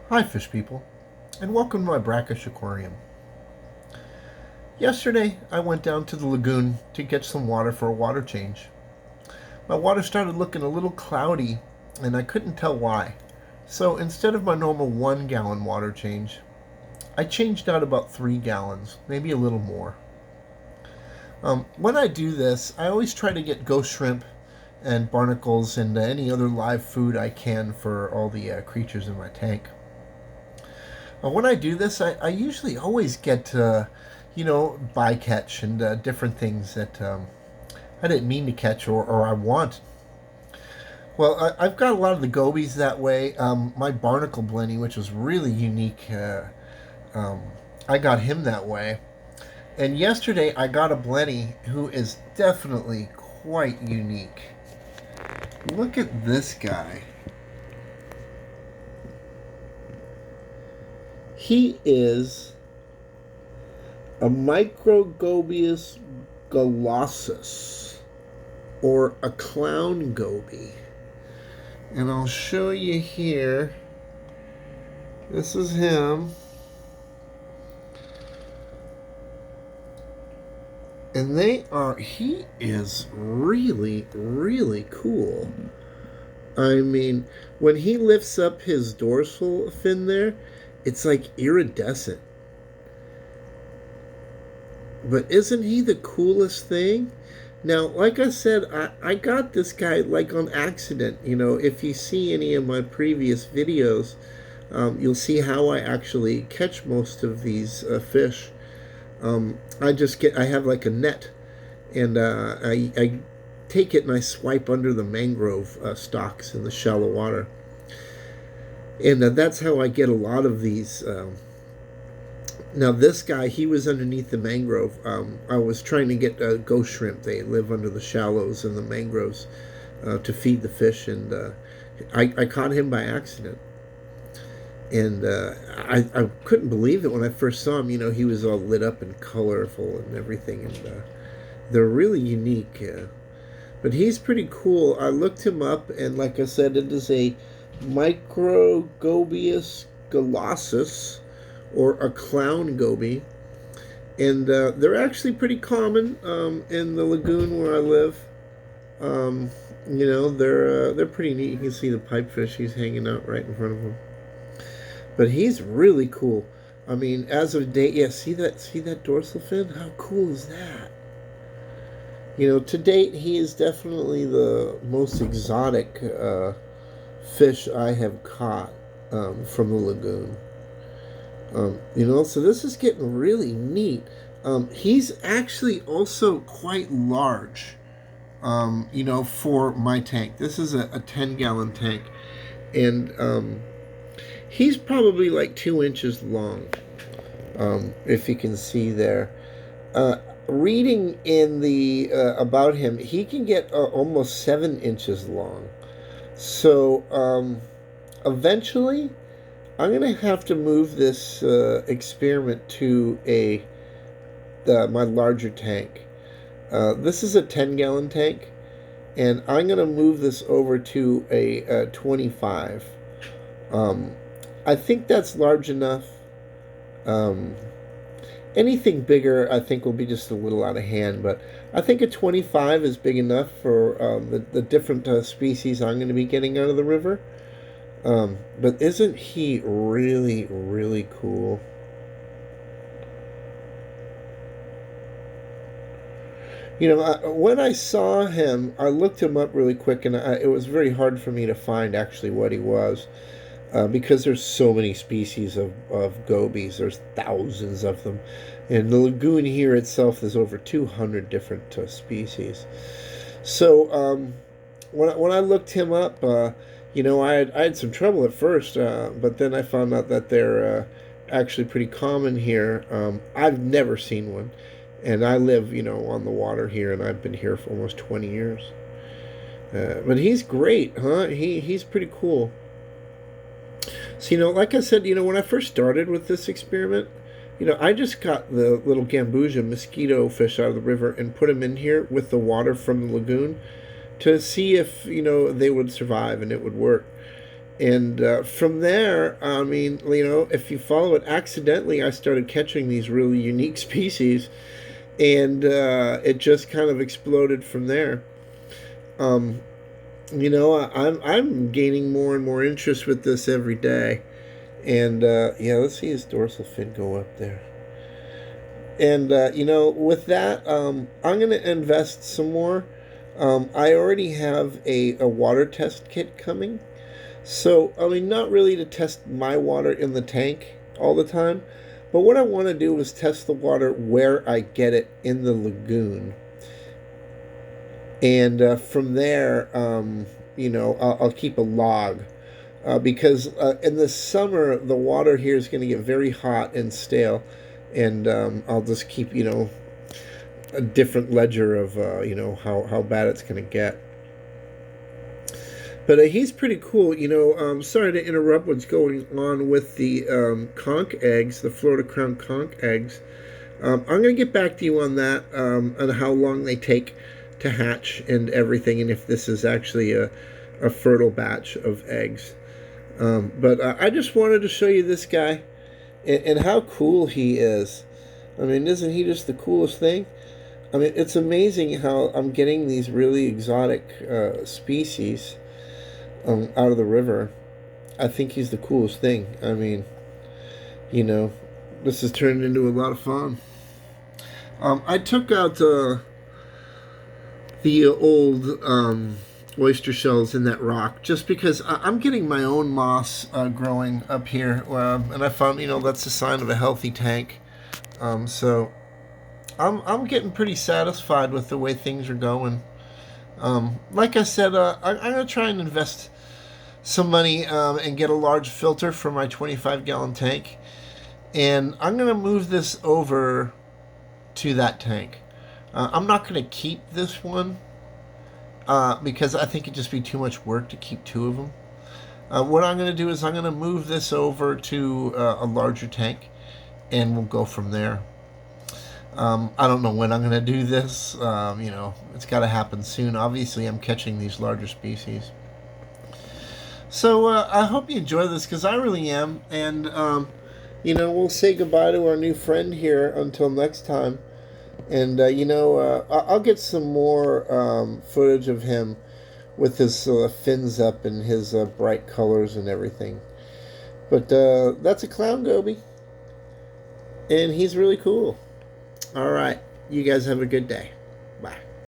Hi fish people, and welcome to my Brackish aquarium. Yesterday I went down to the lagoon to get some water for a water change. My water started looking a little cloudy and I couldn't tell why. So instead of my normal 1 gallon water change, I changed out about 3 gallons, maybe a little more. When I do this, I always try to get ghost shrimp and barnacles and any other live food I can for all the creatures in my tank. When I do this, I usually always get, bycatch and different things that I didn't mean to catch or I want. Well, I've got a lot of the gobies that way. My barnacle blenny, which was really unique, um, I got him that way. And yesterday I got a blenny who is definitely quite unique. Look at this guy. He is a Microgobius gulosus, or a clown goby. And I'll show you here. This is him. And he is really, really cool. I mean, when he lifts up his dorsal fin there, it's like iridescent. But isn't he the coolest thing? Now, like I said, I got this guy like on accident. If you see any of my previous videos, you'll see how I actually catch most of these fish. I have like a net, and I take it and I swipe under the mangrove stalks in the shallow water. And that's how I get a lot of these. Now this guy, he was underneath the mangrove. I was trying to get ghost shrimp. They live under the shallows and the mangroves to feed the fish, and I caught him by accident. And I couldn't believe it when I first saw him. He was all lit up and colorful and everything, and they're really unique. But he's pretty cool. I looked him up, and like I said, it is a Microgobius gulosus, or a clown goby, and they're actually pretty common in the lagoon where I live. They're pretty neat. You can see the pipefish. He's hanging out right in front of him. But he's really cool. I mean, as of date, yeah. See that dorsal fin? How cool is that? To date, he is definitely the most exotic fish I have caught from the lagoon. So this is getting really neat. He's actually also quite large, for my tank. This is a 10-gallon tank, and he's probably like 2 inches long, if you can see there. Reading in the about him, he can get almost 7 inches long. So eventually, I'm going to have to move this experiment to my larger tank. This is a 10-gallon tank, and I'm going to move this over to a 25. I think that's large enough. Anything bigger, I think, will be just a little out of hand, but I think a 25 is big enough for the different species I'm going to be getting out of the river. But isn't he really, really cool? When I saw him, I looked him up really quick, and it was very hard for me to find actually what he was, because there's so many species of gobies. There's thousands of them. In the lagoon here itself, there's over 200 different species. So when I looked him up, I had some trouble at first, but then I found out that they're actually pretty common here. I've never seen one, and I live, on the water here, and I've been here for almost 20 years. But he's great, huh? He's pretty cool. So, like I said, when I first started with this experiment, I just got the little gambusia mosquito fish out of the river and put them in here with the water from the lagoon to see if, they would survive and it would work. And from there, I mean, if you follow it accidentally, I started catching these really unique species, and it just kind of exploded from there. Um, I'm gaining more and more interest with this every day, and yeah, let's see his dorsal fin go up there. And with that, I'm gonna invest some more. I already have a water test kit coming. So, I mean, not really to test my water in the tank all the time, but what I want to do is test the water where I get it in the lagoon. And from there, I'll keep a log. Because in the summer, the water here is going to get very hot and stale. And I'll just keep, a different ledger of, how bad it's going to get. But he's pretty cool. Sorry to interrupt what's going on with the conch eggs, the Florida crown conch eggs. I'm going to get back to you on that, on how long they take to hatch and everything, and if this is actually a fertile batch of eggs. But I just wanted to show you this guy and how cool he is. I mean, isn't he just the coolest thing? I mean, it's amazing how I'm getting these really exotic species out of the river. I think he's the coolest thing. I mean, this has turned into a lot of fun. I took out the old oyster shells in that rock just because I'm getting my own moss growing up here, and I found that's a sign of a healthy tank. So I'm getting pretty satisfied with the way things are going. Like I said, I'm gonna try and invest some money and get a large filter for my 25-gallon tank, and I'm gonna move this over to that tank. I'm not gonna keep this one because I think it'd just be too much work to keep two of them. What I'm gonna do is I'm gonna move this over to a larger tank, and we'll go from there. I don't know when I'm gonna do this. It's got to happen soon. Obviously, I'm catching these larger species. So I hope you enjoy this because I really am. And, we'll say goodbye to our new friend here until next time. And, I'll get some more footage of him with his fins up and his bright colors and everything. But that's a clown goby. And he's really cool. All right. You guys have a good day.